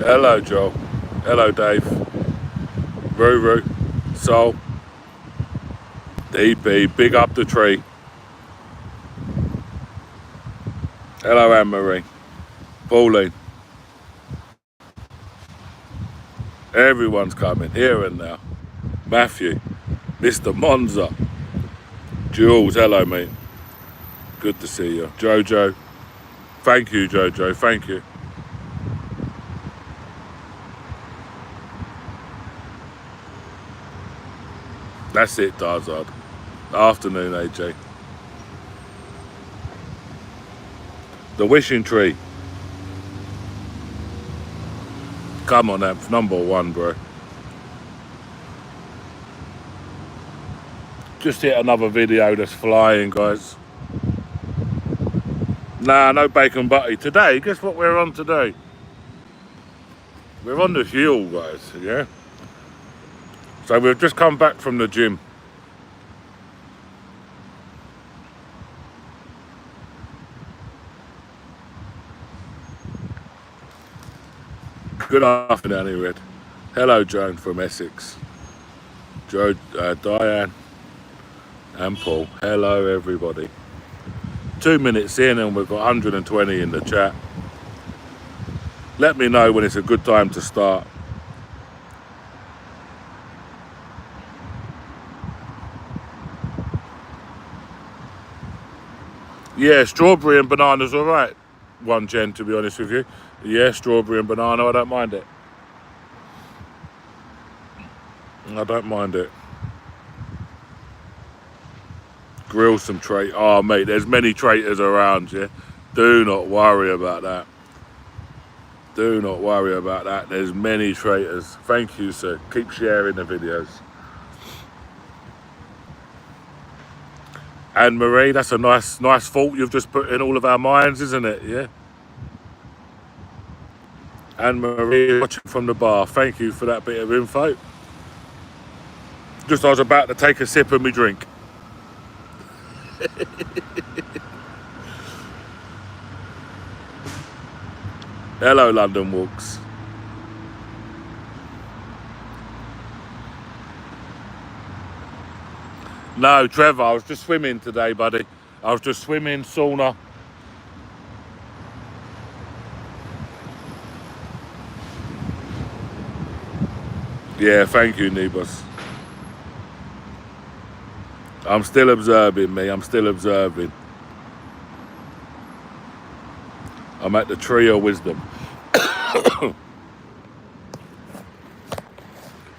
Hello, Joel. Hello, Dave. Ruru. Sol. DP. Big up the tree. Hello, Anne-Marie. Pauline. Everyone's coming, here and now. Matthew. Mr. Monza. Jules. Hello, mate. Good to see you. Jojo. Thank you, Jojo. Thank you. That's it, Darzard. Afternoon, AJ. The wishing tree. Come on, that's number one, bro. Just hit another video that's flying, guys. Nah, no bacon butty. Today, guess what we're on today? We're on the hill, guys, yeah? So we've just come back from the gym. Good afternoon, Annie Red. Hello, Joan from Essex. Diane and Paul. Hello, everybody. 2 minutes in and we've got 120 in the chat. Let me know when it's a good time to start. Yeah, strawberry and banana's all right. One Jen, to be honest with you. Yeah, strawberry and banana, I don't mind it. I don't mind it. Grill some trait. Oh, mate, there's many traitors around, yeah? Do not worry about that. Do not worry about that. There's many traitors. Thank you, sir. Keep sharing the videos. Anne Marie, that's a nice thought you've just put in all of our minds, isn't it? Yeah. Anne Marie, watching from the bar. Thank you for that bit of info. Just I was about to take a sip of my drink. Hello, London Walks. No, Trevor, I was just swimming today, buddy. I was just swimming, sauna. Yeah, thank you, Nebus. I'm still observing, me. I'm still observing. I'm at the tree of wisdom.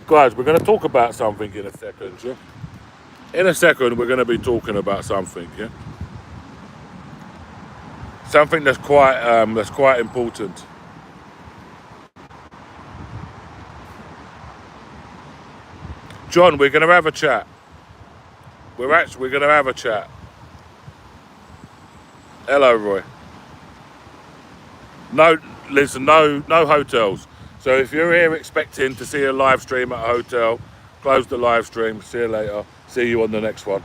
Guys, we're going to talk about something in a second, yeah? In a second, we're going to be talking about something, yeah? Something that's quite important. John, we're going to have a chat. We're going to have a chat. Hello, Roy. No, listen, no hotels. So if you're here expecting to see a live stream at a hotel, close the live stream. See you later. See you on the next one.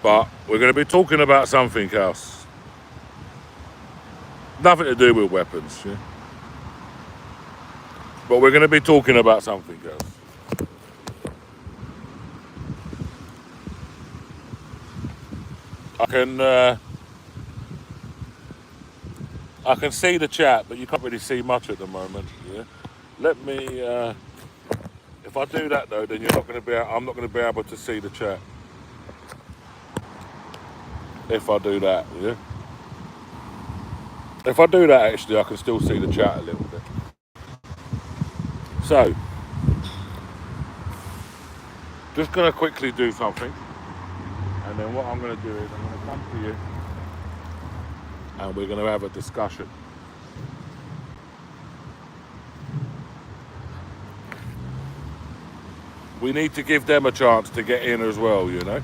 But we're going to be talking about something else. Nothing to do with weapons, yeah? But we're going to be talking about something else. I can see the chat, but you can't really see much at the moment. Yeah. Let me. If I do that though, then I'm not going to be able to see the chat. If I do that, yeah. If I do that, actually, I can still see the chat a little bit. So, just going to quickly do something, and then what I'm going to do is I'm going to come to you. And we're going to have a discussion. We need to give them a chance to get in as well, you know.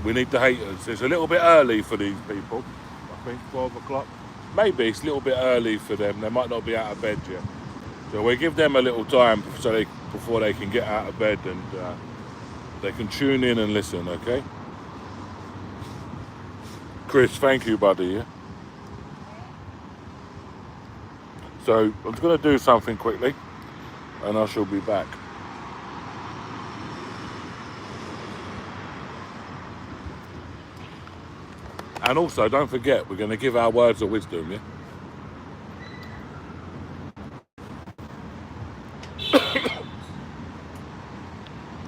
We need the haters. It's a little bit early for these people. I think 12 o'clock. Maybe it's a little bit early for them. They might not be out of bed yet. So we give them a little time before they can get out of bed and they can tune in and listen, okay? Chris, thank you, buddy. Yeah? So I'm going to do something quickly, and I shall be back. And also, don't forget, we're going to give our words of wisdom, yeah?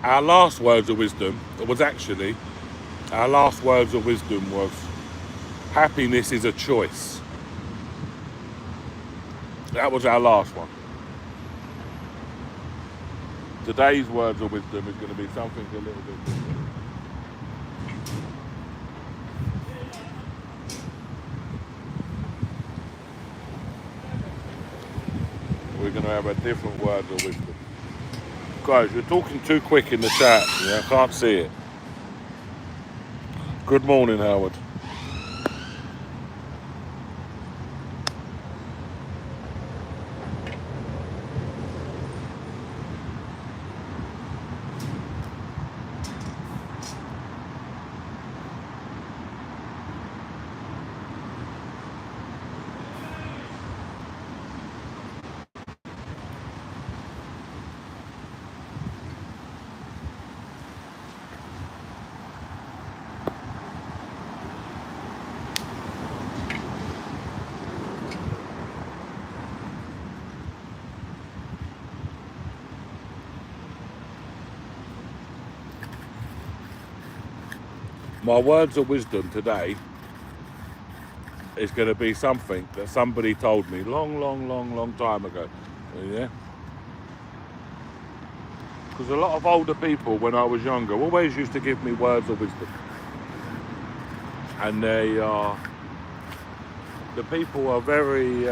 Our last words of wisdom was actually, our last words of wisdom was, happiness is a choice. That was our last one. Today's words of wisdom is going to be something a little bit different. We're going to have a different word of wisdom. Guys, you're talking too quick in the chat. Yeah, I can't see it. Good morning, Howard. My words of wisdom today is going to be something that somebody told me long time ago. Yeah? Because a lot of older people, when I was younger, always used to give me words of wisdom. And the people are very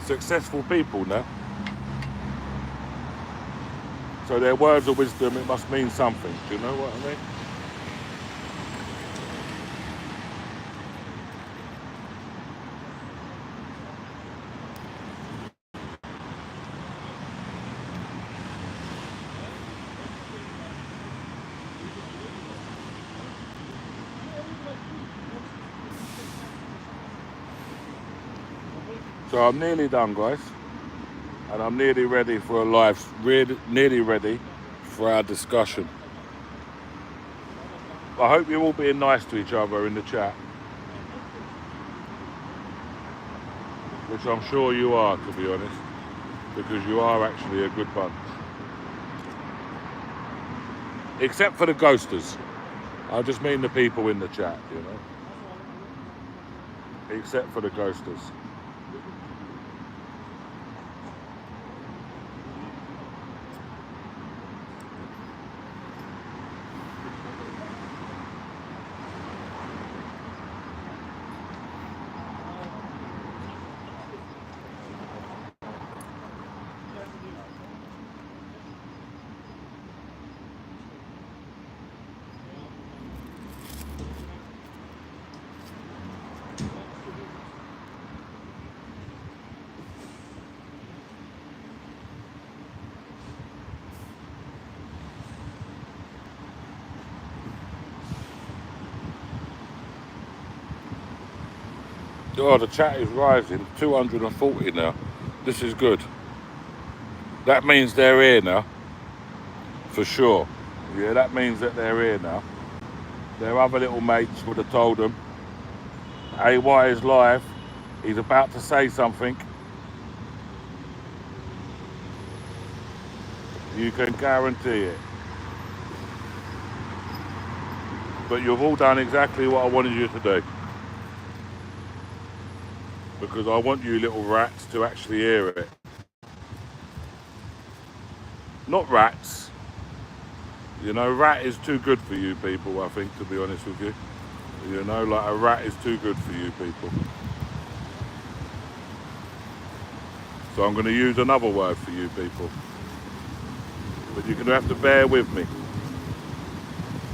successful people now. So their words of wisdom, it must mean something. Do you know what I mean? So I'm nearly done, guys, and I'm nearly ready for a live, nearly ready for our discussion. I hope you're all being nice to each other in the chat, which I'm sure you are, to be honest, because you are actually a good bunch. Except for the ghosters. I just mean the people in the chat, you know. Except for the ghosters. Oh, the chat is rising, 240 now. This is good. That means they're here now, for sure. Yeah, that means that they're here now. Their other little mates would have told them, AY is live, he's about to say something. You can guarantee it. But you've all done exactly what I wanted you to do. Because I want you little rats to actually hear it. Not rats. You know, rat is too good for you people, I think, to be honest with you. You know, like a rat is too good for you people. So I'm going to use another word for you people. But you're going to have to bear with me.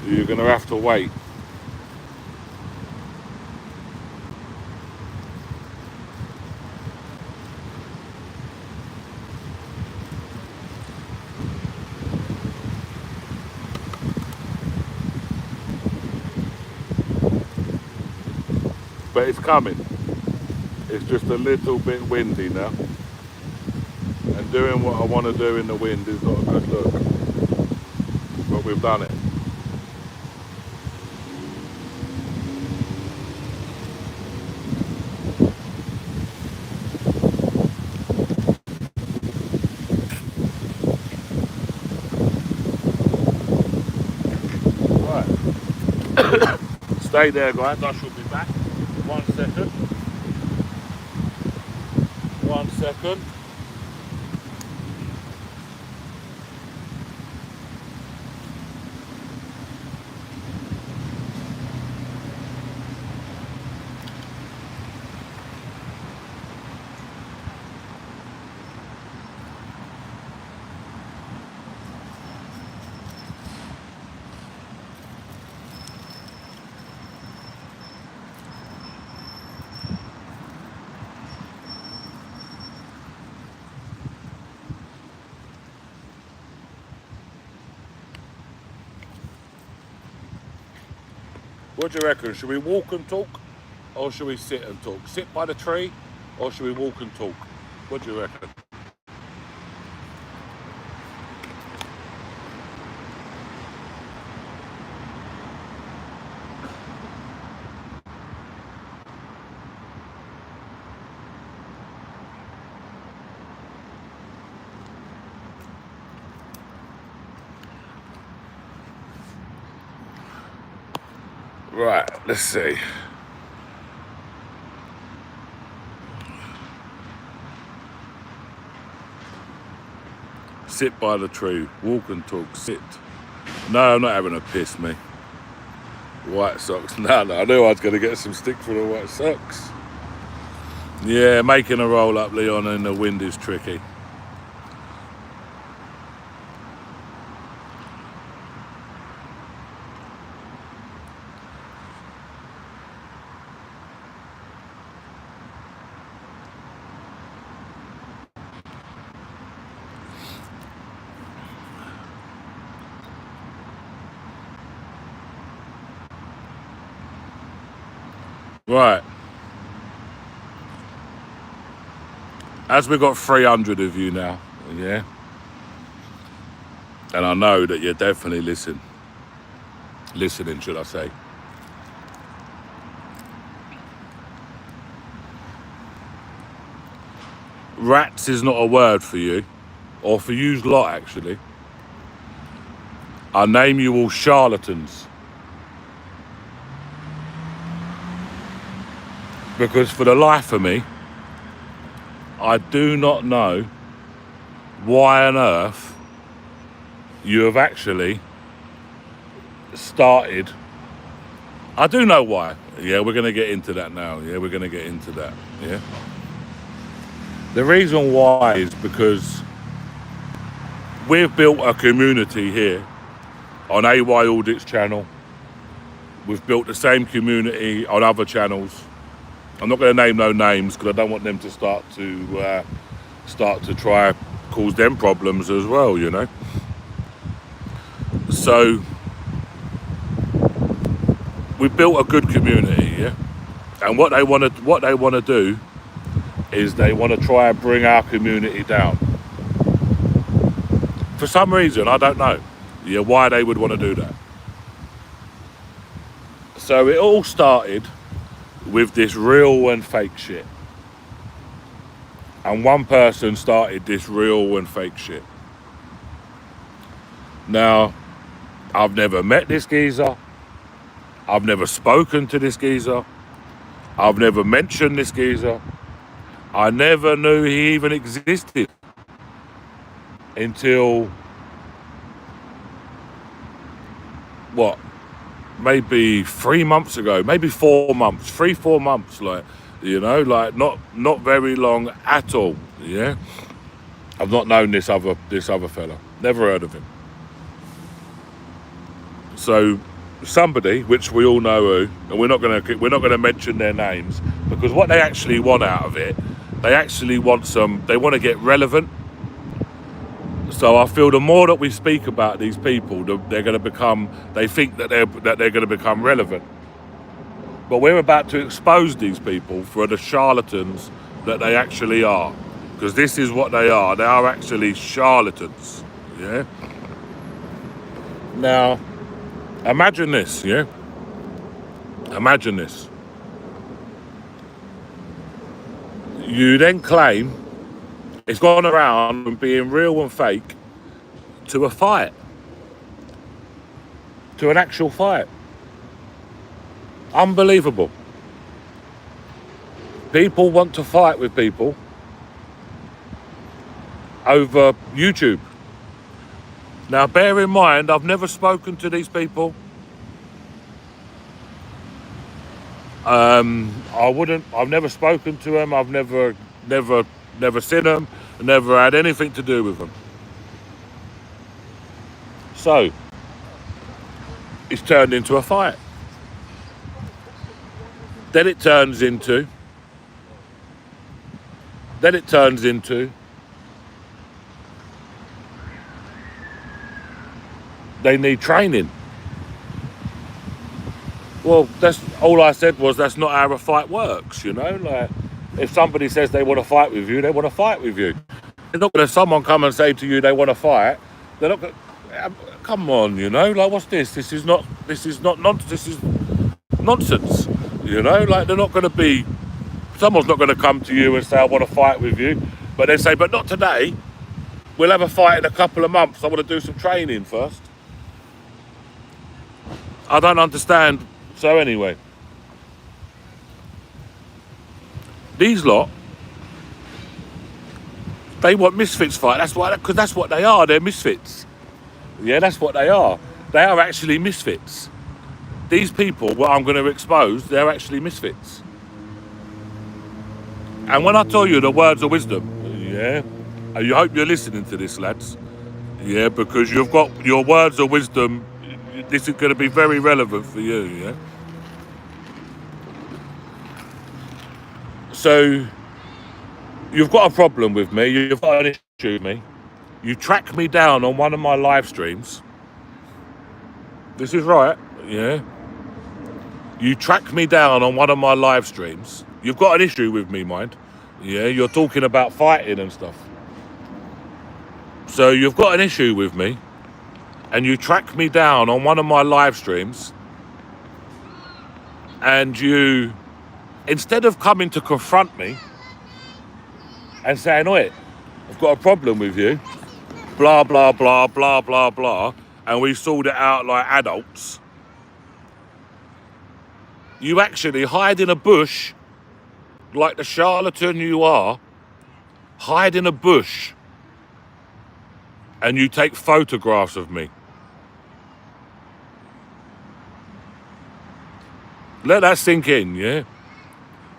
You're going to have to wait. But it's coming. It's just a little bit windy now. And doing what I want to do in the wind is not a good look. But we've done it. Right. Stay there, guys. I shall be back. 1 second. 1 second. What do you reckon? Should we walk and talk, or should we sit and talk? Sit by the tree, or should we walk and talk? What do you reckon? Right, let's see. Sit by the tree, walk and talk, sit. No, I'm not having a piss, me. White socks. No, I knew I was going to get some stick for the white socks. Yeah, making a roll up, Leon, in the wind is tricky. Right. As we've got 300 of you now, yeah? And I know that you're definitely listening, should I say. Rats is not a word for you, or for you lot actually. I name you all charlatans. Because for the life of me, I do not know why on earth you have actually started. I do know why. Yeah, we're going to get into that now. Yeah, we're going to get into that. Yeah. The reason why is because we've built a community here on AY Audit's channel. We've built the same community on other channels. I'm not going to name no names because I don't want them to start to try cause them problems as well, you know. So we built a good community, yeah. And what they want to do is they want to try and bring our community down. For some reason, I don't know, yeah, why they would want to do that. So it all started with this real and fake shit. And one person started this real and fake shit. Now, I've never met this geezer. I've never spoken to this geezer. I've never mentioned this geezer. I never knew he even existed until, what? Maybe 3 months ago, maybe 4 months, 3-4 months, like, you know, like not very long at all. Yeah, I've not known this other fella, never heard of him. So somebody, which we all know who, and we're not gonna mention their names, because what they actually want out of it, they want to get relevant. So I feel the more that we speak about these people, they're going to become. They think that they're going to become relevant. But we're about to expose these people for the charlatans that they actually are. Because this is what they are. They are actually charlatans. Yeah? Now, imagine this, yeah? Imagine this. You then claim it's gone around from being real and fake to a fight. To an actual fight. Unbelievable. People want to fight with people over YouTube. Now, bear in mind, I've never spoken to these people. I've never spoken to them. I've never seen them. Never had anything to do with them. So, it's turned into a fight. Then it turns into they need training. Well, that's all I said was that's not how a fight works, you know? Like, if somebody says they want to fight with you, they want to fight with you. They're not going to someone come and say to you they want to fight. They're not going to, come on, you know? Like, what's this? This is nonsense, you know? Like, they're not going to be, someone's not going to come to you and say, I want to fight with you. But they say, but not today. We'll have a fight in a couple of months. I want to do some training first. I don't understand. So anyway, these lot, they want misfits fight. Because that's what they are. They're misfits. Yeah, that's what they are. They are actually misfits. These people, what I'm going to expose, they're actually misfits. And when I tell you the words of wisdom, yeah, I hope you're listening to this, lads. Yeah, because you've got your words of wisdom. This is going to be very relevant for you, yeah? So, you've got a problem with me, you've got an issue with me. You track me down on one of my live streams. This is right, yeah? You track me down on one of my live streams. You've got an issue with me, mind. Yeah, you're talking about fighting and stuff. So, you've got an issue with me. And you track me down on one of my live streams, and you, instead of coming to confront me and saying, oi, I've got a problem with you, blah, blah, blah, blah, blah, blah, and we sort it out like adults, you actually hide in a bush, like the charlatan you are, hide in a bush, and you take photographs of me. Let that sink in, yeah?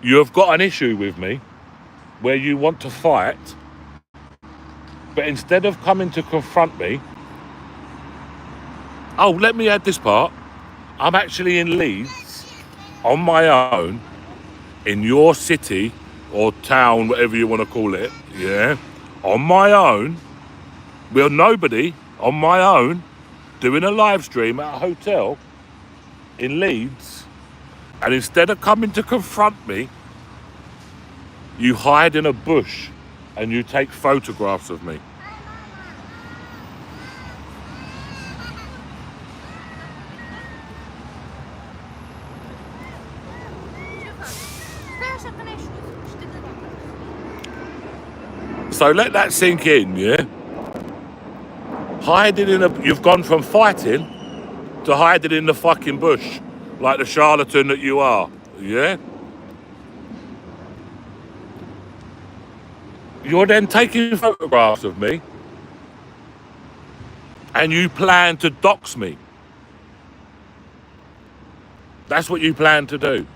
You have got an issue with me where you want to fight, but instead of coming to confront me, oh, let me add this part. I'm actually in Leeds on my own in your city or town, whatever you want to call it, yeah? On my own, with nobody, on my own, doing a live stream at a hotel in Leeds. And instead of coming to confront me, you hide in a bush and you take photographs of me. So let that sink in, yeah? You've gone from fighting to hiding in the fucking bush. Like the charlatan that you are, yeah? You're then taking photographs of me and you plan to dox me. That's what you plan to do.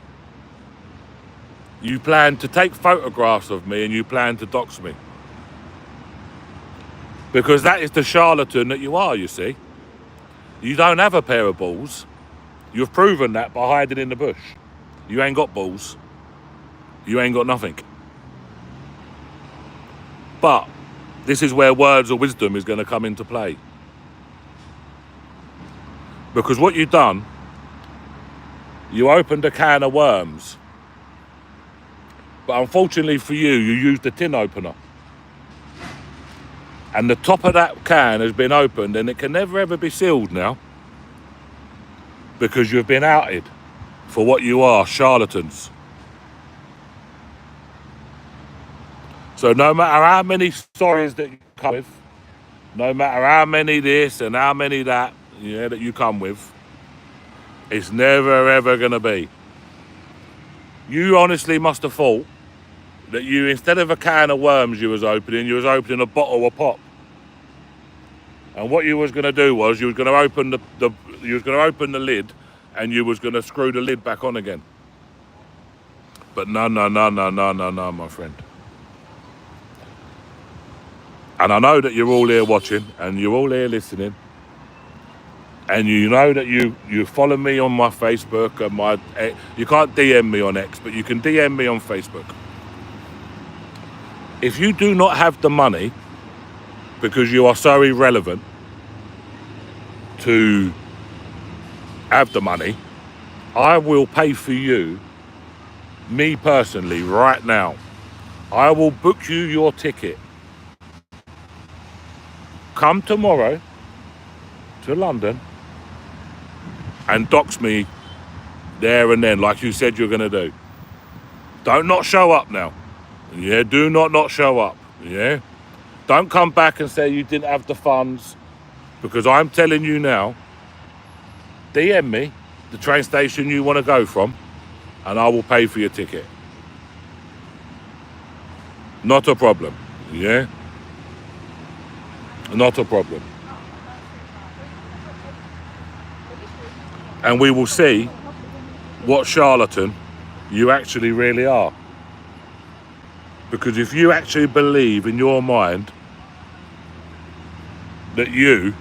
You plan to take photographs of me and you plan to dox me. Because that is the charlatan that you are, you see. You don't have a pair of balls. You've proven that by hiding in the bush. You ain't got balls. You ain't got nothing. But this is where words of wisdom is going to come into play. Because what you've done you opened a can of worms. But unfortunately for you, you used a tin opener. And the top of that can has been opened and it can never ever be sealed now. Because you've been outed for what you are, charlatans. So no matter how many stories that you come with, no matter how many this and how many that, that you come with, it's never ever going to be. You honestly must have thought that you, instead of a can of worms you was opening a bottle of pop. And what you was going to do was you was going to open the lid, and you was going to screw the lid back on again. But no, my friend. And I know that you're all here watching, and you're all here listening, and you know that you follow me on my Facebook and you can't DM me on X, but you can DM me on Facebook. If you do not have the money, because you are so irrelevant to have the money, I will pay for you, me personally, right now. I will book you your ticket. Come tomorrow to London and dox me there and then, like you said you're going to do. Don't not show up now. Yeah, do not show up. Yeah. Don't come back and say you didn't have the funds, because I'm telling you now, DM me the train station you want to go from and I will pay for your ticket. Not a problem. Yeah. Not a problem. And we will see what charlatan you actually really are. Because if you actually believe in your mind that you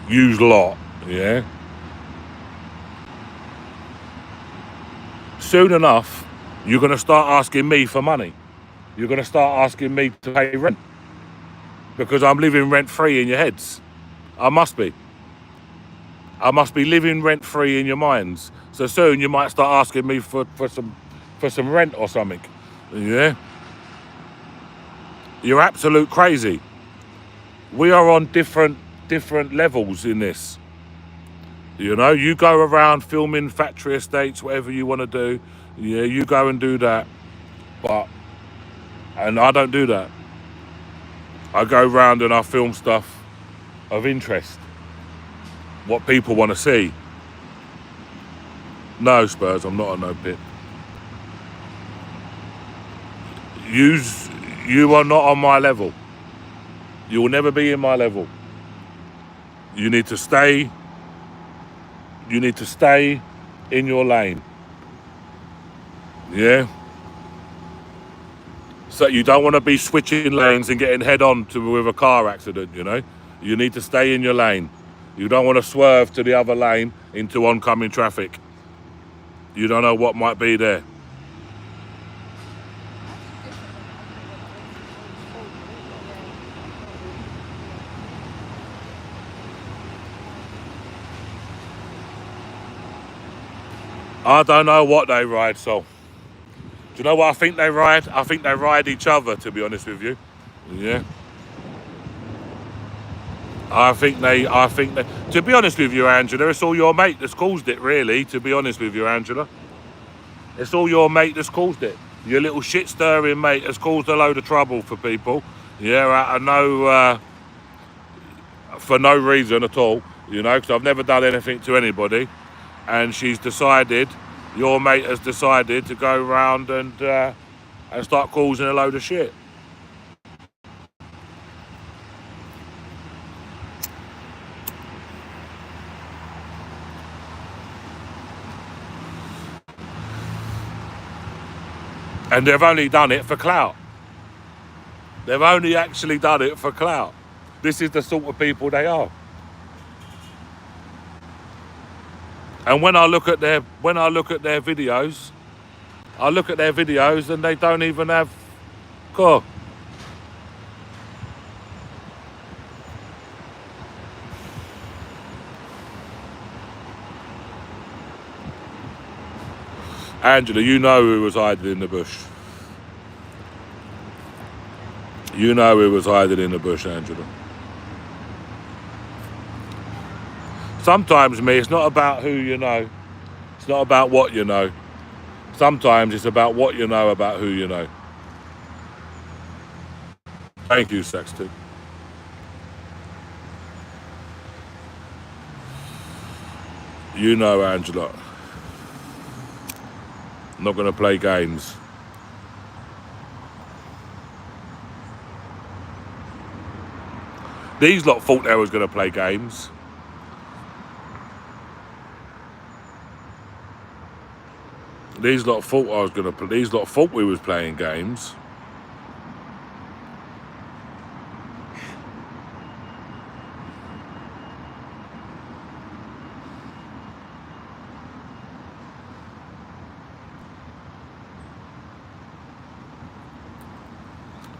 use lot, yeah, soon enough you're going to start asking me for money. You're going to start asking me to pay rent. Because I'm living rent-free in your heads. I must be. I must be living rent-free in your minds. So soon you might start asking me for some rent or something. Yeah? You're absolute crazy. We are on different levels in this. You know, you go around filming factory estates, whatever you want to do. Yeah, you go and do that. And I don't do that. I go round and I film stuff of interest. What people want to see. No, Spurs, I'm not on no pit. You are not on my level. You will never be in my level. You need to stay in your lane. Yeah? So you don't want to be switching lanes and getting head on with a car accident, you know? You need to stay in your lane. You don't want to swerve to the other lane into oncoming traffic. You don't know what might be there. I don't know what they ride, so. Do you know what I think they ride? I think they ride each other, to be honest with you. Yeah. I think they, to be honest with you, Angela, it's all your mate that's caused it, really, to be honest with you, Angela. It's all your mate that's caused it. Your little shit-stirring mate has caused a load of trouble for people. Yeah, out of for no reason at all, you know, because I've never done anything to anybody. And she's decided, your mate has decided to go round and start causing a load of shit. And they've only done it for clout. They've only actually done it for clout. This is the sort of people they are. And when I look at their videos, and they don't even have car. Angela, you know who was hiding in the bush. You know who was hiding in the bush, Angela. Sometimes, me, it's not about who you know. It's not about what you know. Sometimes it's about what you know about who you know. Thank you, Sexton. You know, Angela. I'm not going to play games. These lot thought they was going to play games. These lot thought I was going to. These lot thought we was playing games.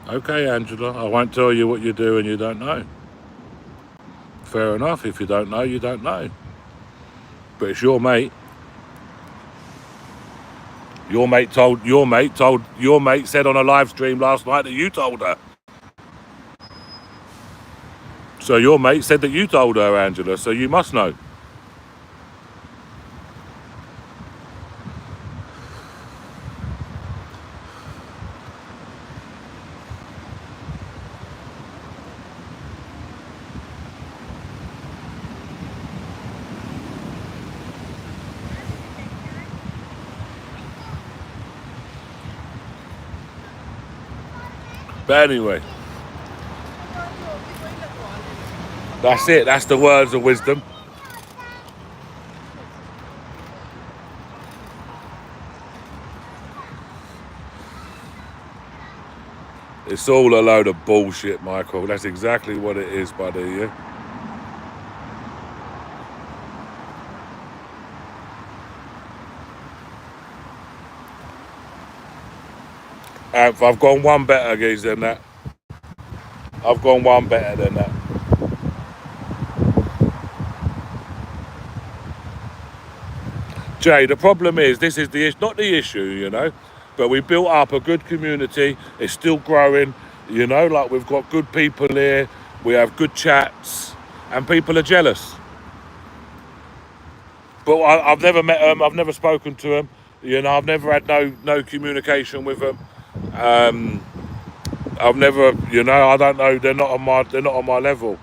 Okay, Angela, I won't tell you what you do and you don't know. Fair enough. If you don't know, you don't know. But it's your mate. Your mate said on a live stream last night that you told her. So your mate said that you told her, Angela, so you must know. But anyway, that's it. That's the words of wisdom. It's all a load of bullshit, Michael. That's exactly what it is, buddy, yeah? I've gone one better, guys, than that. I've gone one better than that. Jay, the problem is, this is not the issue, you know, but we built up a good community. It's still growing, you know, like we've got good people here. We have good chats and people are jealous. But I've never met them. I've never spoken to them. You know, I've never had no communication with them. I've never, you know, I don't know. They're not on my level.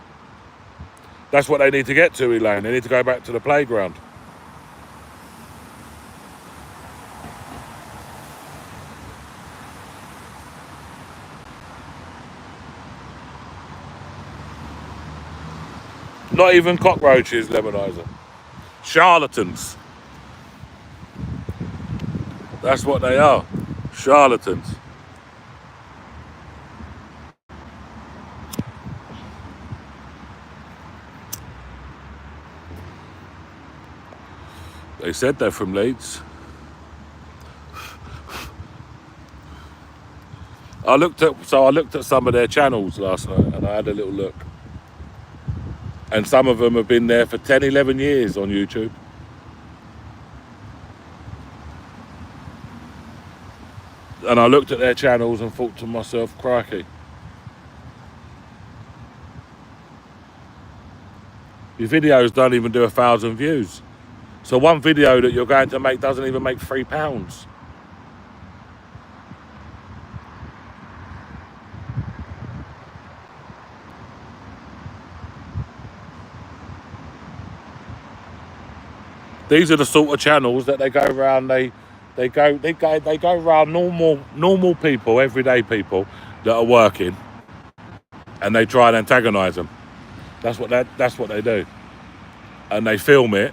That's what they need to get to, Elaine. They need to go back to the playground. Not even cockroaches, Lemonizer. Charlatans. That's what they are. Charlatans. They said they're from Leeds. I looked at some of their channels last night and I had a little look. And some of them have been there for 10, 11 years on YouTube. And I looked at their channels and thought to myself, crikey. Your videos don't even do 1,000 views. So one video that you're going to make doesn't even make £3. These are the sort of channels that they go around. They go around normal people, everyday people that are working, and they try and antagonise them. That's what they do, and they film it,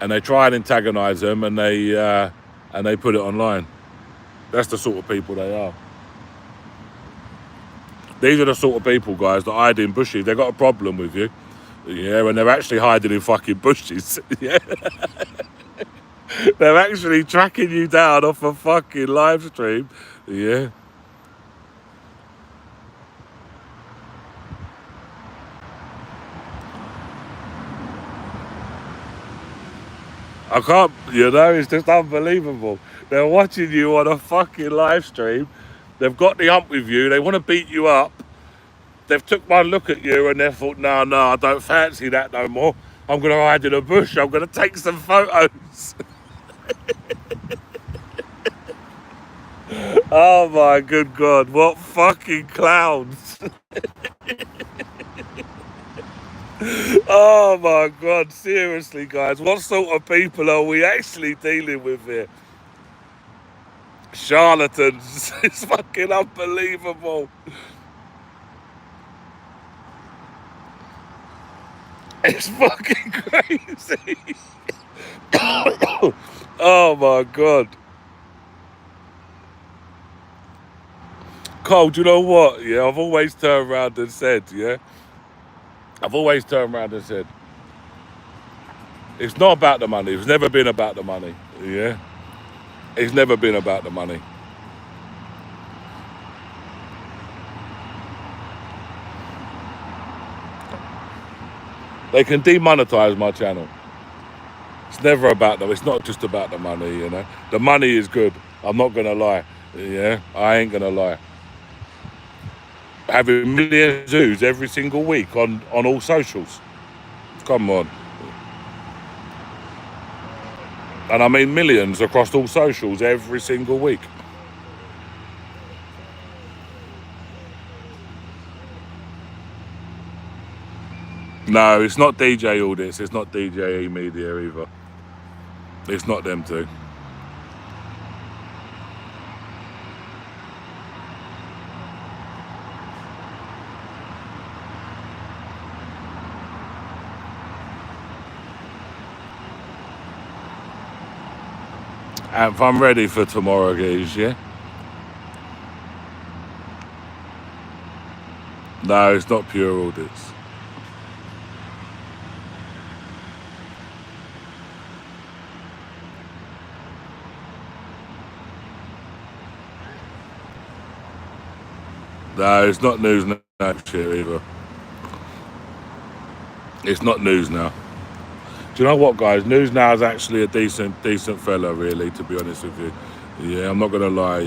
and they try and antagonise them, and they put it online. That's the sort of people they are. These are the sort of people, guys, that hide in bushes. They've got a problem with you. Yeah, when they're actually hiding in fucking bushes. Yeah. They're actually tracking you down off a fucking live stream. Yeah. I can't, it's just unbelievable. They're watching you on a fucking live stream. They've got the hump with you. They want to beat you up. They've took one look at you and they thought, no, I don't fancy that no more. I'm going to hide in a bush. I'm going to take some photos. Oh my good God. What fucking clowns. Oh my God. Seriously, guys. What sort of people are we actually dealing with here? Charlatans. It's fucking unbelievable. It's fucking crazy. Oh my God. Cole, do you know what? Yeah, I've always turned around and said, it's not about the money. It's never been about the money. Yeah. It's never been about the money. They can demonetize my channel. It's never about them. It's not just about the money, The money is good. I'm not going to lie. Yeah, I ain't going to lie. Having millions of views every single week on all socials. Come on. And I mean millions across all socials every single week. No, it's not DJ Audits. It's not DJ E-Media either. It's not them two. And if I'm ready for tomorrow, guys, yeah? No, it's not pure audits. No, it's not news now shit either. It's not news now. Do you know what, guys? News now is actually a decent fella, really, to be honest with you. Yeah, I'm not going to lie,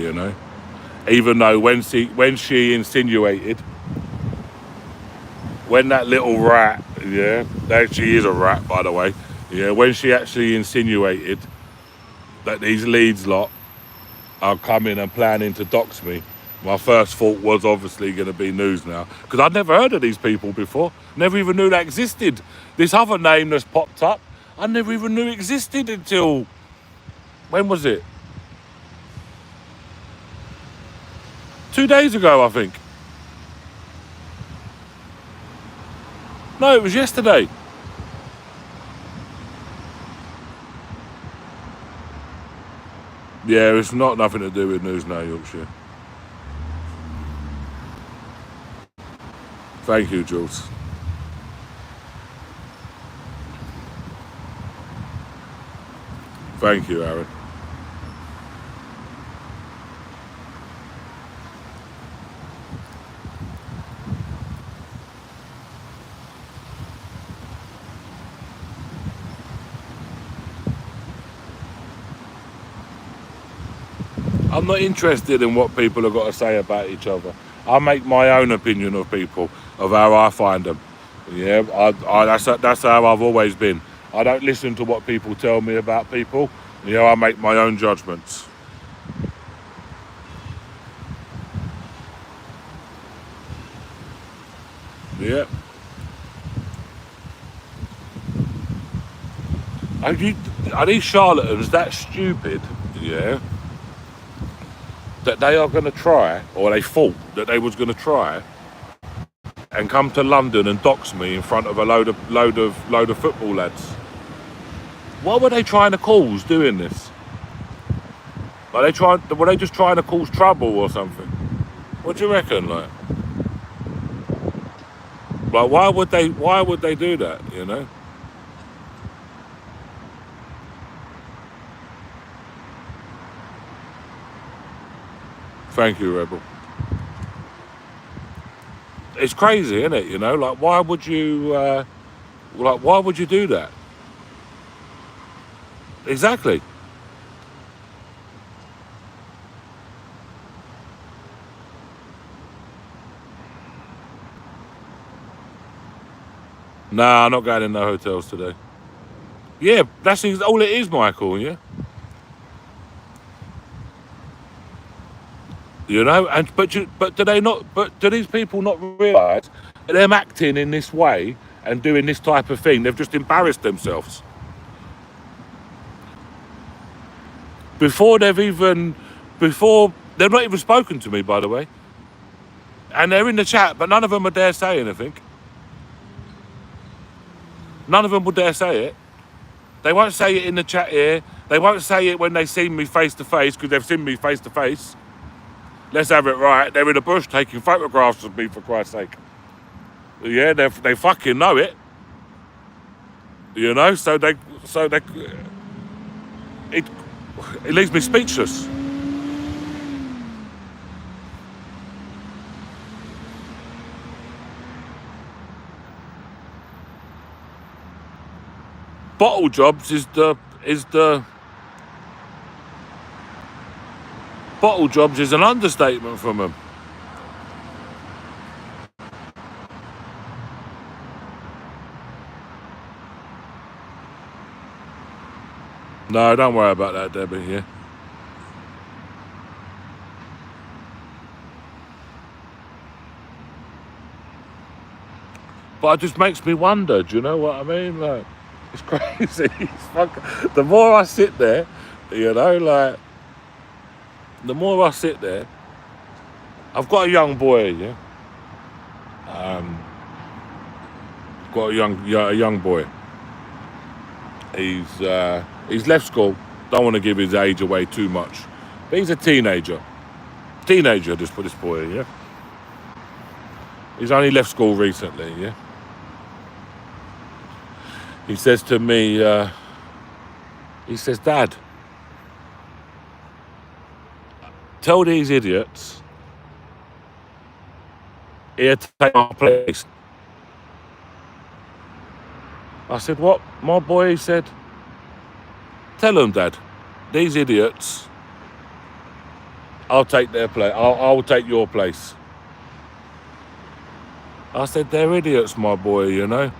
Even though when she insinuated, when that little rat, she is a rat, by the way. Yeah, when she actually insinuated that these Leeds lot are coming and planning to dox me, my first thought was obviously going to be news now. Because I'd never heard of these people before. Never even knew they existed. This other name that's popped up, I never even knew existed until, when was it? 2 days ago, I think. No, it was yesterday. Yeah, it's not nothing to do with News Now Yorkshire. Thank you, Jules. Thank you, Aaron. I'm not interested in what people have got to say about each other. I make my own opinion of people, of how I find them. Yeah, that's how I've always been. I don't listen to what people tell me about people. I make my own judgments. Yeah. Are these charlatans that stupid? Yeah. That they are going to try, or they thought that they was going to try, and come to London and dox me in front of a load of football lads. What were they trying to cause doing this? Were they just trying to cause trouble or something? What do you reckon, like why would they do that, Thank you, Rebel. It's crazy, isn't it? Like why would you do that? Exactly. Nah, I'm not going in no hotels today. Yeah, that's all it is, Michael. Yeah, you know. And but do they not? But do these people not realise that them acting in this way and doing this type of thing? They've just embarrassed themselves before they've not even spoken to me, by the way. And they're in the chat, but none of them would dare say anything. None of them would dare say it. They won't say it in the chat here. They won't say it when they see me face to face because they've seen me face to face. Let's have it right. They're in the bush taking photographs of me, for Christ's sake. Yeah, they fucking know it. You know, it leaves me speechless. Bottle jobs is the bottle jobs is an understatement from them. No, don't worry about that, Debbie. Yeah. But it just makes me wonder. Do you know what I mean? Like, it's crazy. The more I sit there, you know, like the more I sit there. I've got a young boy. Yeah. Got a young boy. He's left school. Don't want to give his age away too much, but he's a teenager. Just put this boy. Yeah. He's only left school recently. Yeah. He says to me, he says, Dad, tell these idiots here to take my place. I said, what? My boy, he said, tell them, Dad, these idiots, I'll take their place. I'll take your place. I said, they're idiots, my boy, you know.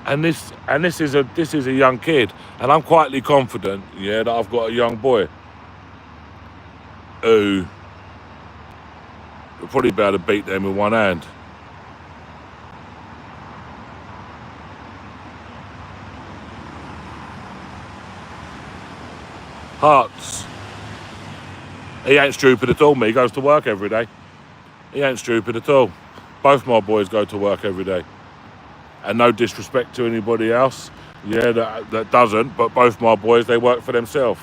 And this is a young kid, and I'm quietly confident, yeah, that I've got a young boy who will probably be able to beat them with one hand. Hearts. He ain't stupid at all. Me, he goes to work every day. He ain't stupid at all. Both my boys go to work every day. And no disrespect to anybody else, yeah, that doesn't, but both my boys, they work for themselves.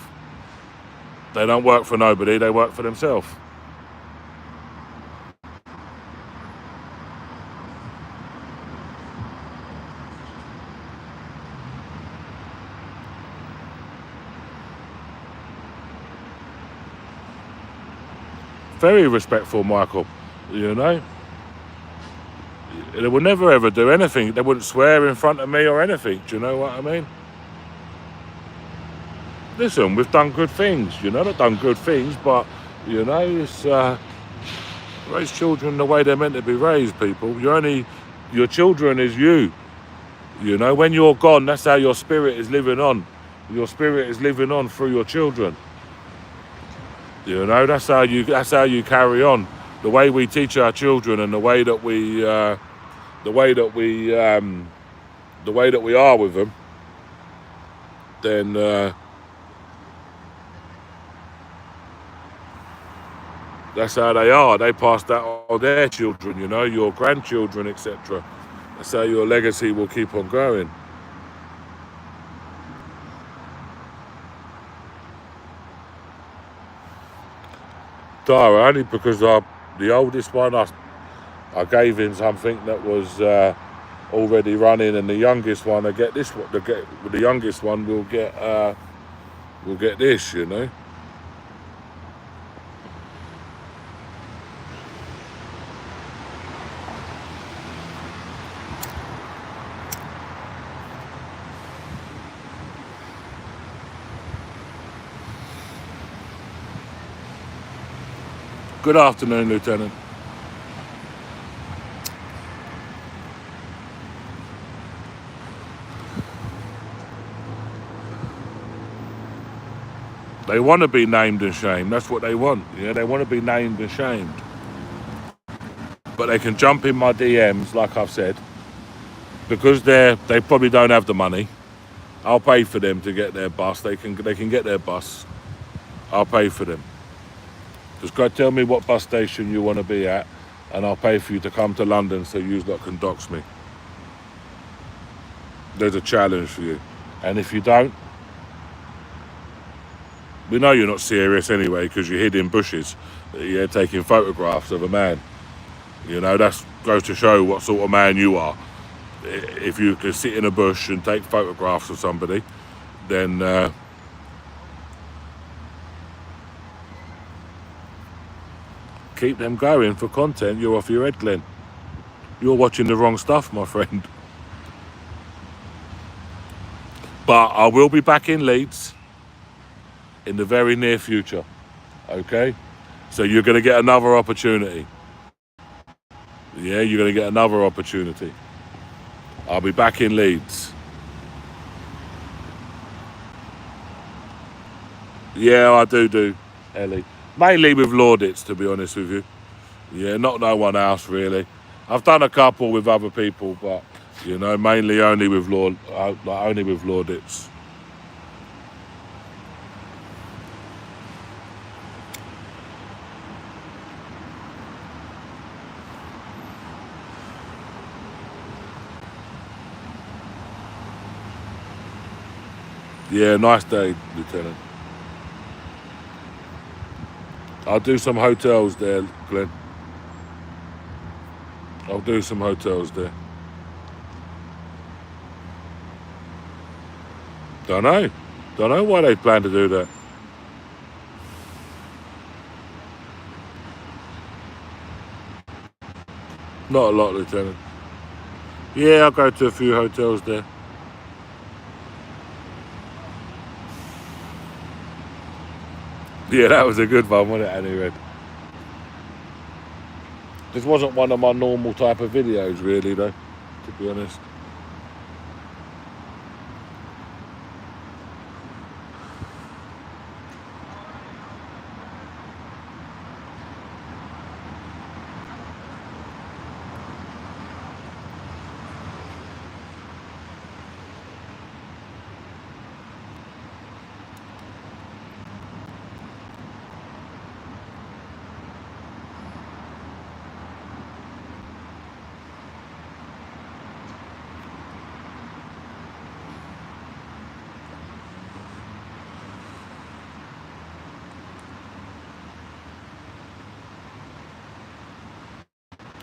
They don't work for nobody, they work for themselves. Very respectful, Michael, you know. They would never ever do anything. They wouldn't swear in front of me or anything. Do you know what I mean? Listen, we've done good things, you know. Not done good things, but, you know, it's raise children the way they're meant to be raised, people. Your children is you. You know, when you're gone, that's how your spirit is living on. Your spirit is living on through your children. You know, that's how you carry on. The way we teach our children and the way that we are with them, then that's how they are. They pass that on their children, you know, your grandchildren, etc. That's how your legacy will keep on going. Dara, only because the oldest one, I gave him something that was already running, and the youngest one, the youngest one will get this, you know. Good afternoon, Lieutenant. They want to be named and shamed. That's what they want. Yeah, they want to be named and shamed. But they can jump in my DMs, like I've said, because they probably don't have the money. I'll pay for them to get their bus. They can get their bus. I'll pay for them. Just go tell me what bus station you want to be at, and I'll pay for you to come to London so you lot can dox me. There's a challenge for you. And if you don't, we know you're not serious anyway because you hid in bushes. You're taking photographs of a man. You know, that goes to show what sort of man you are. If you can sit in a bush and take photographs of somebody, then keep them going for content. You're off your head, Glenn. You're watching the wrong stuff, my friend. But I will be back in Leeds in the very near future, okay? So you're going to get another opportunity. Yeah, you're going to get another opportunity. I'll be back in Leeds. Yeah, I do, Ellie. Mainly with Laudits, to be honest with you. Yeah, not no one else, really. I've done a couple with other people, but, you know, mainly only with Laudits. Yeah, nice day, Lieutenant. I'll do some hotels there, Glenn. I'll do some hotels there. Don't know why they plan to do that. Not a lot, Lieutenant. Yeah, I'll go to a few hotels there. Yeah, that was a good one, wasn't it, Annie Red? This wasn't one of my normal type of videos, really, though, to be honest.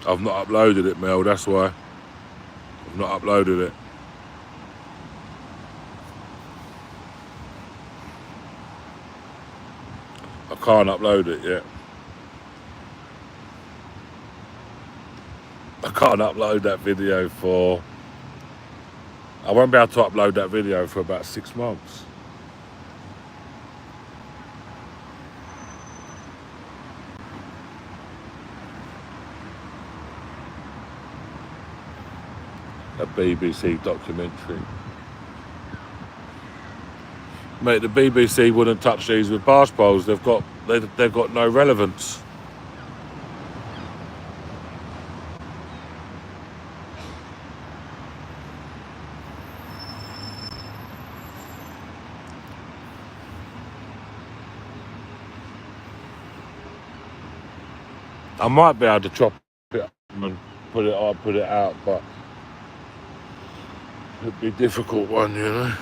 I've not uploaded it, Mel, that's why. I've not uploaded it. I can't upload it yet. I can't upload that video for... I won't be able to upload that video for about 6 months. A BBC documentary. Mate, the BBC wouldn't touch these with barge poles. They've got no relevance. I might be able to chop it up and put it out, but it'd be a difficult one, you know.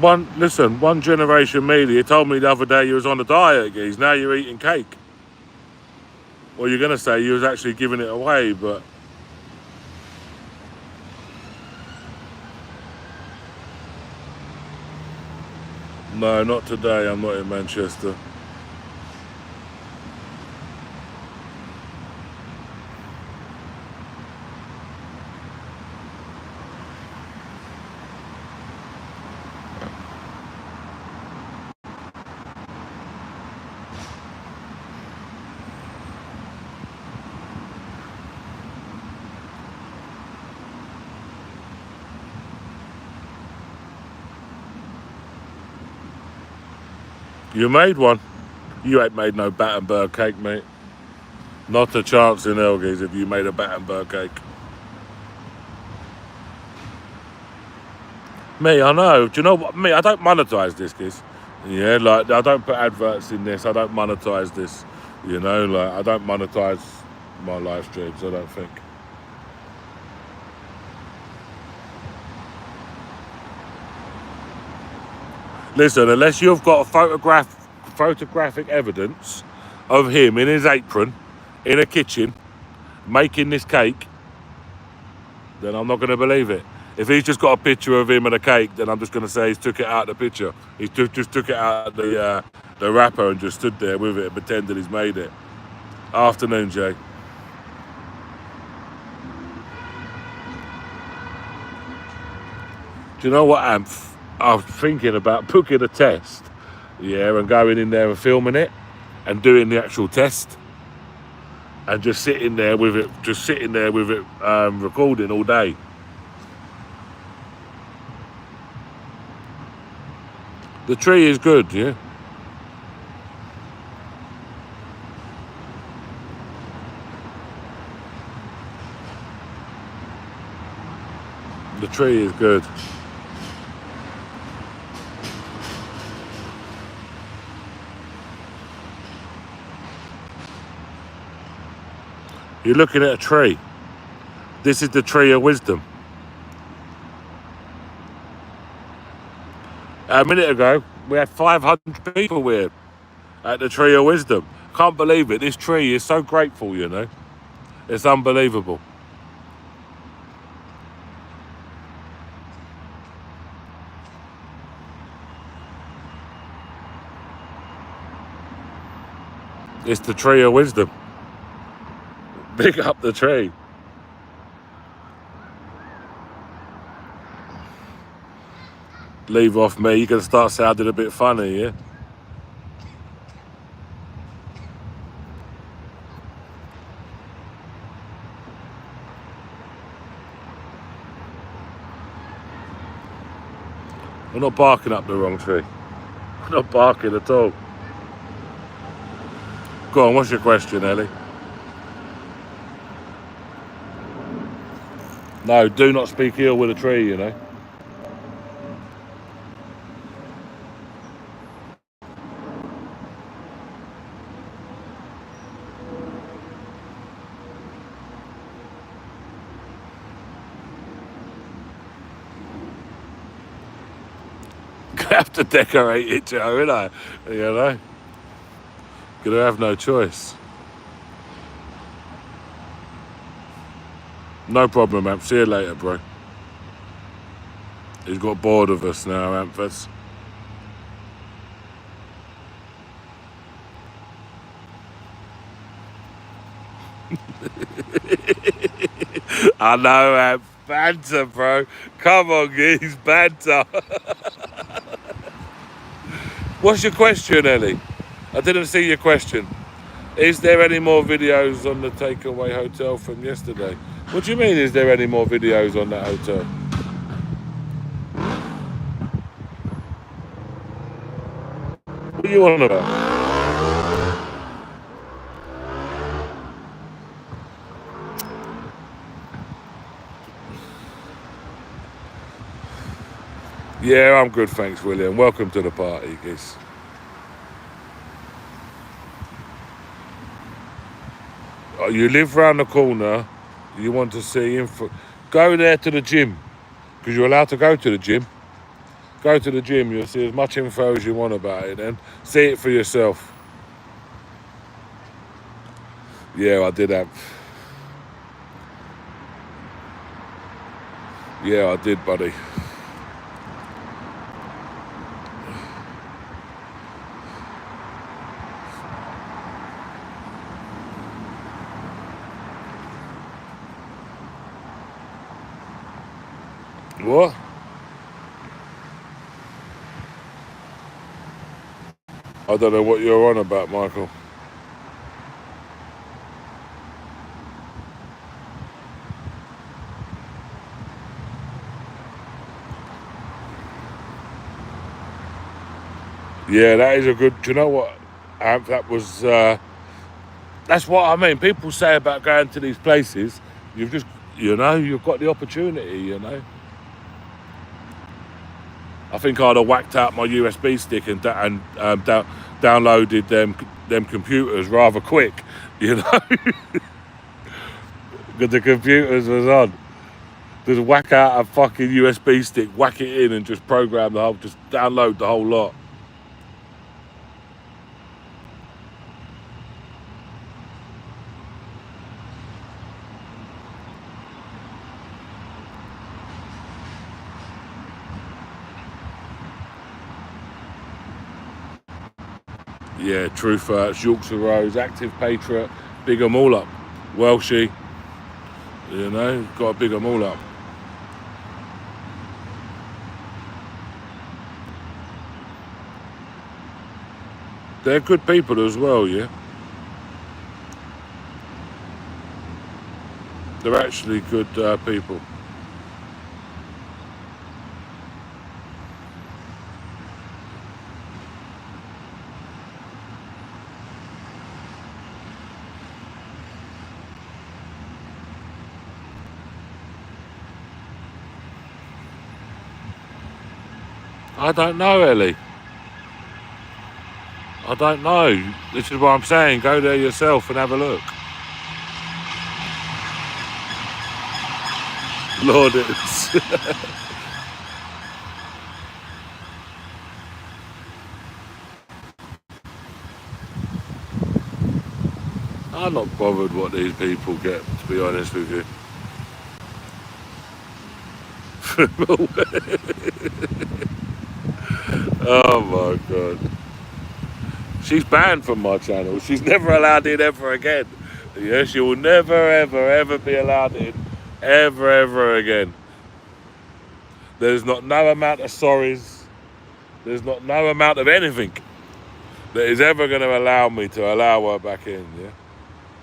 One Generation Media told me the other day you was on a diet, geez. Now you're eating cake. Well, you're going to say you was actually giving it away, but... No, not today. I'm not in Manchester. You made one. You ain't made no Battenberg cake, mate. Not a chance in Elgies if you made a Battenberg cake. Me, I know. Do you know what? Me, I don't monetize this, kids. Yeah, like, I don't put adverts in this. I don't monetize this. You know, like, I don't monetize my live streams, I don't think. Listen, unless you've got a photographic evidence of him in his apron, in a kitchen, making this cake, then I'm not going to believe it. If he's just got a picture of him and a cake, then I'm just going to say he's took it out of the picture. He just took it out of the wrapper and just stood there with it and pretended he's made it. Afternoon, Jay. Do you know what, Amph? I was thinking about booking a test, yeah, and going in there and filming it and doing the actual test and just sitting there with it, recording all day. The tree is good, yeah. The tree is good. You're looking at a tree. This is the tree of wisdom. A minute ago, we had 500 people here at the tree of wisdom. Can't believe it. This tree is so grateful, you know. It's unbelievable. It's the tree of wisdom. Big up the tree. Leave off me, you're going to start sounding a bit funny, yeah? We're not barking up the wrong tree. We're not barking at all. Go on, what's your question, Ellie? No, do not speak ill with a tree, you know. Gonna have to decorate it, Joe, innit? You know? Gonna have no choice. No problem, Amp. See you later, bro. He's got bored of us now, Amphas. I know, Amp. Banter, bro. Come on, geez. Banter. What's your question, Ellie? I didn't see your question. Is there any more videos on the takeaway hotel from yesterday? What do you mean, is there any more videos on that hotel? What are you on about? Yeah, I'm good, thanks, William. Welcome to the party, geez. Oh, you live round the corner, you want to see info. Go there to the gym, because you're allowed to go to the gym. Go to the gym, you'll see as much info as you want about it then. See it for yourself. Yeah, I did have. Yeah, I did, buddy. What? I don't know what you're on about, Michael. Yeah, that is a good. Do you know what? That was. That's what I mean. People say about going to these places. You've just, you've got the opportunity. I think I'd have whacked out my USB stick and downloaded them computers rather quick. Because the computers was on. Just whack out a fucking USB stick, whack it in, and just program just download the whole lot. Yeah, Truth Hurts, Yorkshire Rose, Active Patriot, big 'em all up. Welshie, got to big 'em all up. They're good people as well, yeah. They're actually good people. I don't know, Ellie. I don't know. This is what I'm saying. Go there yourself and have a look. Lord, it's... I'm not bothered what these people get, to be honest with you. Oh my God. She's banned from my channel. She's never allowed in ever again. Yeah, she will never, ever, ever be allowed in ever, ever again. There's not no amount of sorries. There's not no amount of anything that is ever going to allow me to allow her back in, yeah?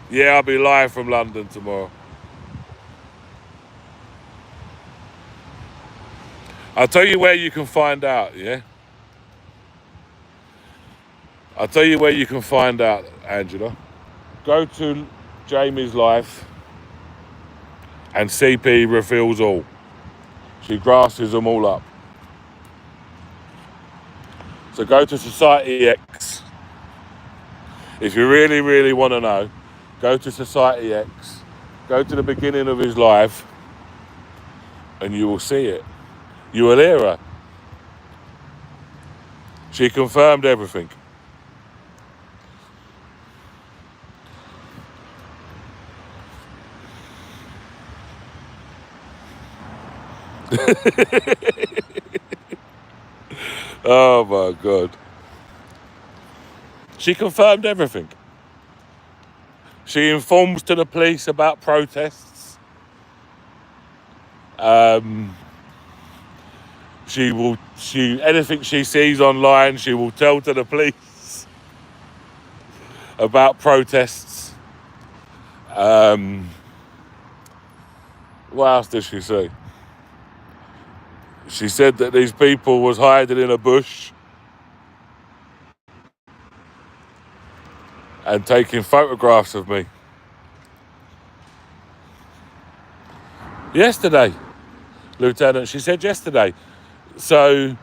Yeah, I'll be live from London tomorrow. I'll tell you where you can find out, yeah? I'll tell you where you can find out, Angela. Go to Jamie's life and CP reveals all. She grasses them all up. So go to Society X. If you really, really want to know, go to Society X. Go to the beginning of his life and you will see it. You will hear her. She confirmed everything. Oh my God. She confirmed everything. She informs to the police about protests. Anything she sees online, she will tell to the police about protests. What else did she say? She said that these people was hiding in a bush and taking photographs of me. Yesterday, Lieutenant, she said yesterday. So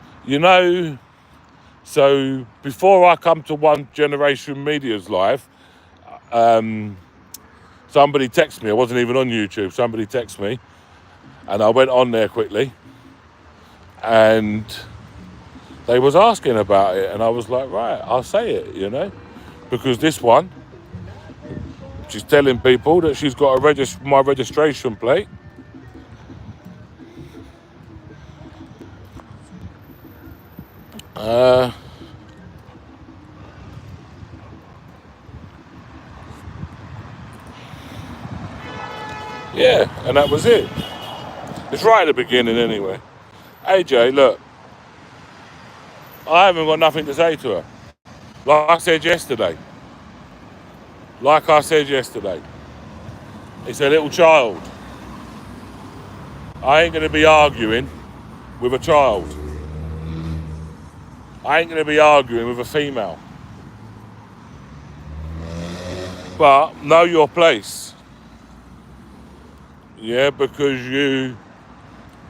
before I come to One Generation Media's live, somebody texted me. I wasn't even on YouTube. Somebody texted me, and I went on there quickly, and they was asking about it, and I was like, right, I'll say it, because this one, she's telling people that she's got my registration plate. Yeah, and that was it. It's right at the beginning anyway. AJ, look, I haven't got nothing to say to her. Like I said yesterday, it's a little child. I ain't going to be arguing with a child. I ain't going to be arguing with a female. But know your place. Yeah, because you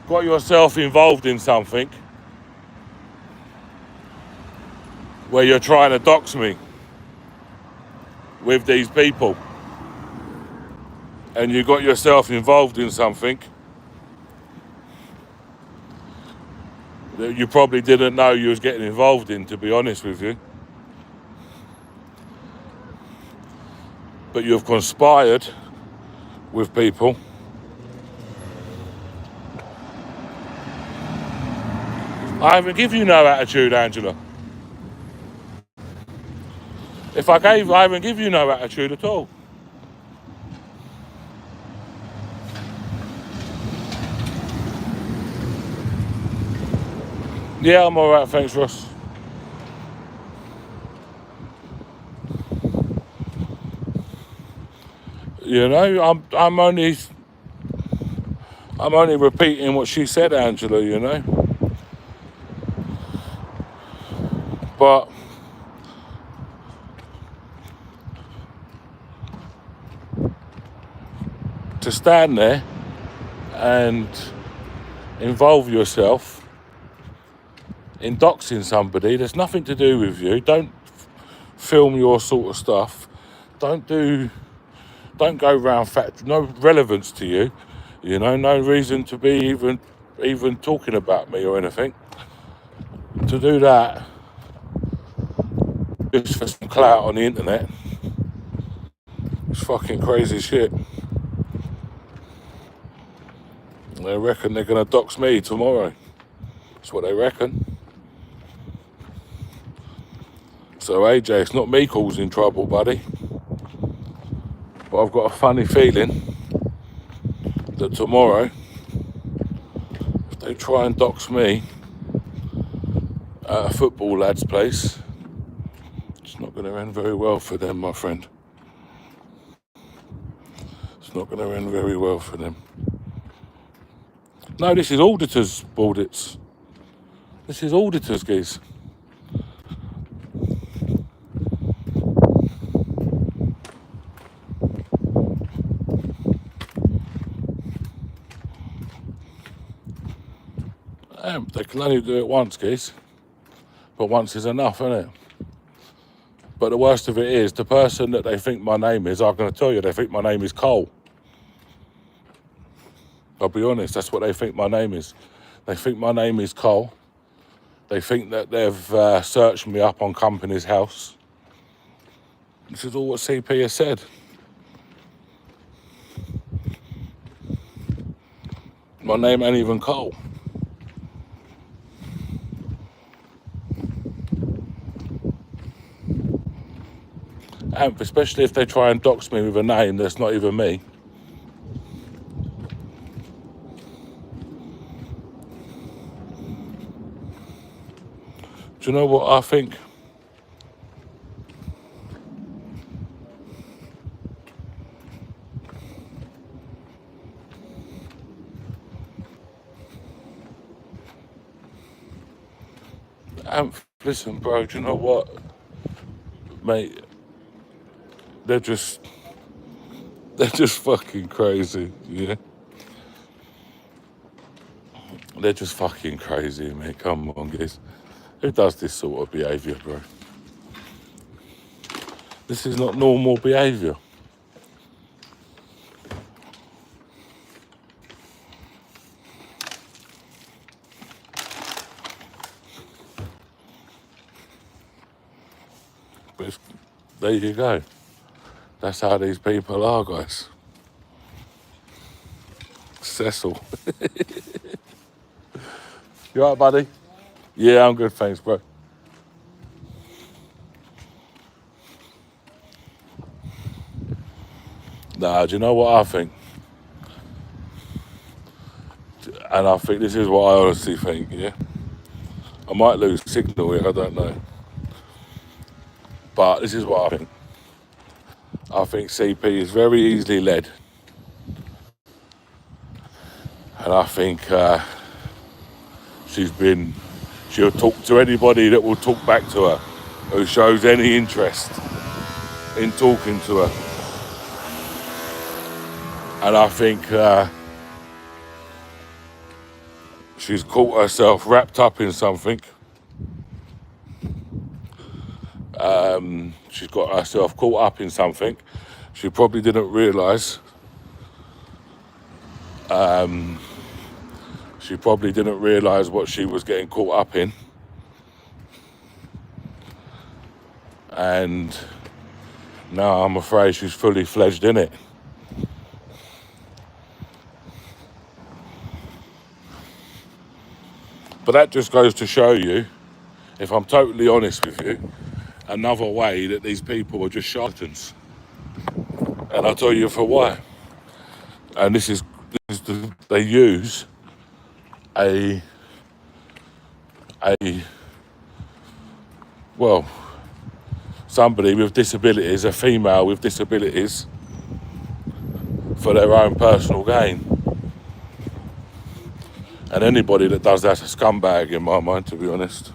got yourself involved in something where you're trying to dox me with these people. And you got yourself involved in something that you probably didn't know you was getting involved in, to be honest with you. But you've conspired with people. I haven't give you no attitude, Angela. I haven't give you no attitude at all. Yeah, I'm alright, thanks, Ross. You know, I'm only repeating what she said, Angela, you know. But to stand there and involve yourself in doxing somebody that's nothing to do with you, don't film your sort of stuff, don't go around no relevance to you, you know, no reason to be even talking about me or anything. To do that just for some clout on the internet, it's fucking crazy shit. They reckon they're gonna dox me tomorrow. That's what they reckon. So AJ, it's not me causing trouble, buddy. But I've got a funny feeling that tomorrow, if they try and dox me at a football lad's place, it's not going to end very well for them, my friend. It's not going to end very well for them. No, this is auditors' audits. This is auditors, geez. They can only do it once, geez. But once is enough, isn't it? But the worst of it is, the person that they think my name is, I'm going to tell you, they think my name is Cole. I'll be honest, that's what they think my name is. They think my name is Cole. They think that they've searched me up on Company's House. This is all what CP has said. My name ain't even Cole. And especially if they try and dox me with a name that's not even me. Do you know what I think? Listen, bro, do you know what? Mate, they're just fucking crazy, yeah? They're just fucking crazy, mate. Come on, guys. Who does this sort of behaviour, bro? This is not normal behaviour. But there you go. That's how these people are, guys. Cecil. You alright, buddy? Yeah, I'm good, thanks, bro. Nah, do you know what I think? And I think this is what I honestly think, yeah. I might lose signal here, I don't know. But this is what I think. I think CP is very easily led. And I think she'll talk to anybody that will talk back to her, who shows any interest in talking to her. And I think she's caught herself wrapped up in something. She's got herself caught up in something. She probably didn't realise. She probably didn't realise what she was getting caught up in. And now I'm afraid she's fully fledged in it. But that just goes to show you, if I'm totally honest with you, another way that these people are just charlatans. And I'll tell you for why. And they use somebody with disabilities, a female with disabilities, for their own personal gain. And anybody that does that's a scumbag in my mind, to be honest.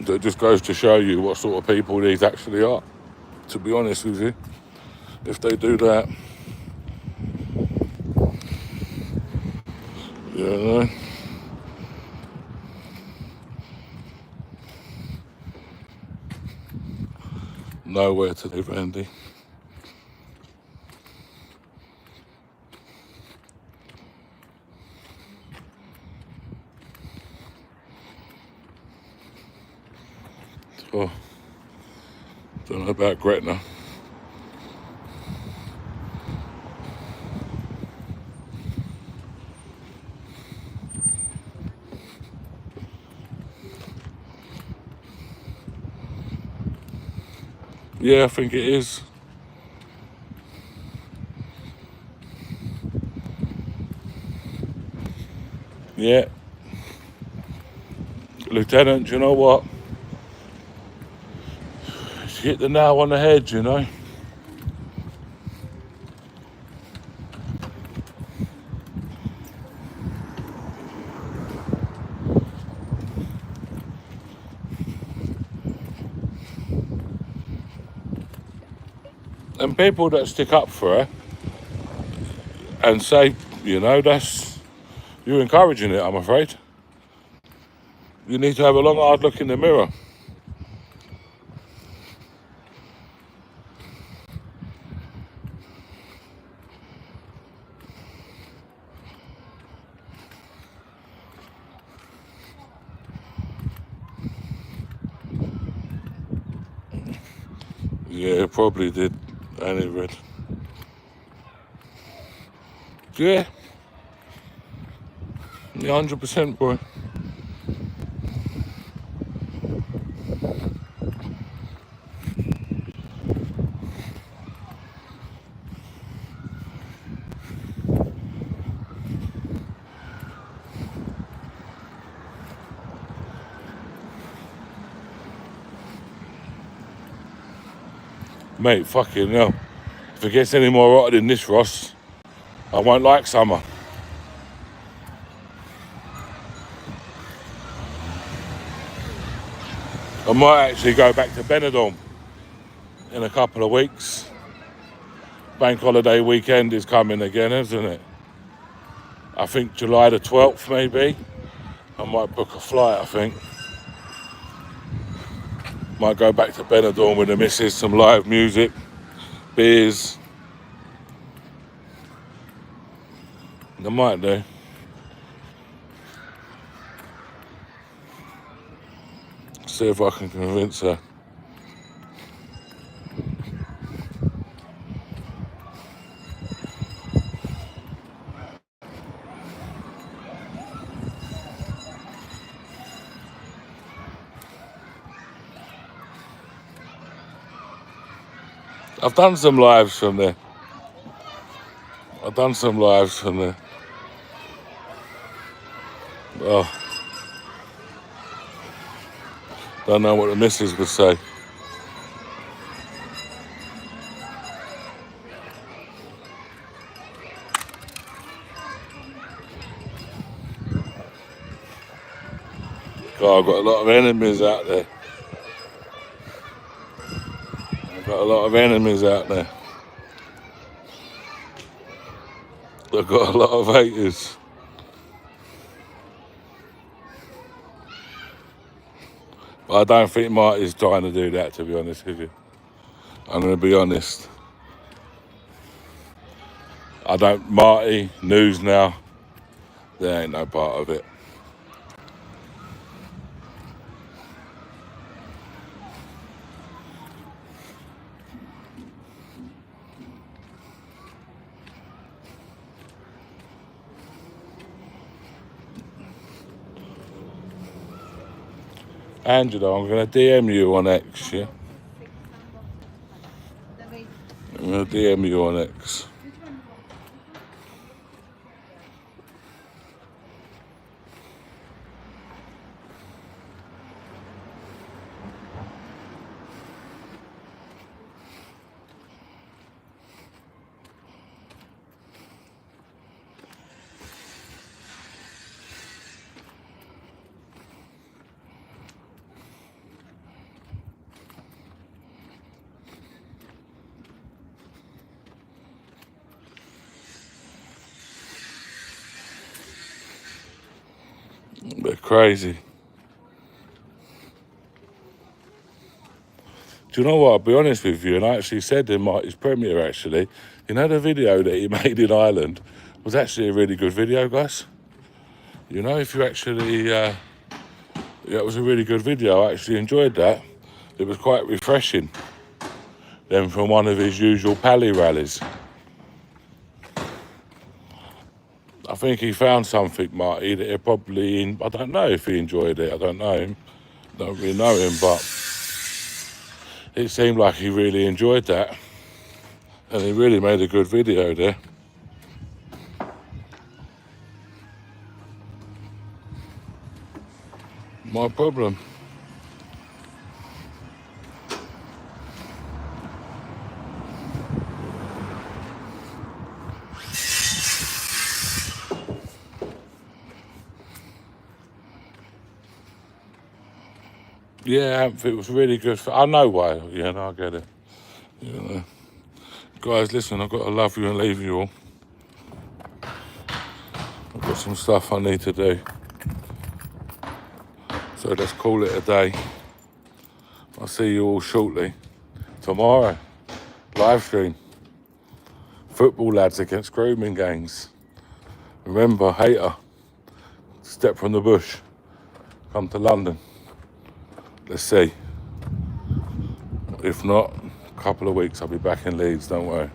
That just goes to show you what sort of people these actually are, to be honest with you. If they do that, you know. Nowhere to live, Andy. Oh, don't know about Gretna. Yeah, I think it is. Yeah. Lieutenant, you know what? She hit the nail on the head, you know. And people that stick up for her and say, you know, you're encouraging it, I'm afraid. You need to have a long, hard look in the mirror. Yeah, it probably did. And it read. Yeah. 100%, boy. Mate, fucking hell. If it gets any more hotter than this, Ross, I won't like summer. I might actually go back to Benidorm in a couple of weeks. Bank holiday weekend is coming again, isn't it? I think July the 12th, maybe. I might book a flight, I think. Might go back to Benidorm with the missus, some live music, beers. I might do. See if I can convince her. I've done some lives from there. Oh, don't know what the missus would say. God, I've got a lot of enemies out there. I've got a lot of haters. But I don't think Marty's trying to do that, to be honest with you. I'm going to be honest. Marty, News Now, there ain't no part of it. Angela, I'm going to DM you on X, yeah? I'm going to DM you on X. They're crazy. Do you know what? I'll be honest with you, and I actually said in his premiere, actually, you know, the video that he made in Ireland was actually a really good video, guys. You know, if you actually, yeah, it was a really good video. I actually enjoyed that. It was quite refreshing. Then from one of his usual pally rallies. I think he found something, Marty, that he probably, I don't know if he enjoyed it. I don't know him. Don't really know him, but it seemed like he really enjoyed that. And he really made a good video there. My problem. Yeah, it was really good. I know why. Yeah, no, I get it. You know. Guys, listen, I've got to love you and leave you all. I've got some stuff I need to do. So let's call it a day. I'll see you all shortly. Tomorrow, live stream. Football lads against grooming gangs. Remember, hater, step from the bush. Come to London. Let's see. If not, a couple of weeks I'll be back in Leeds, don't worry.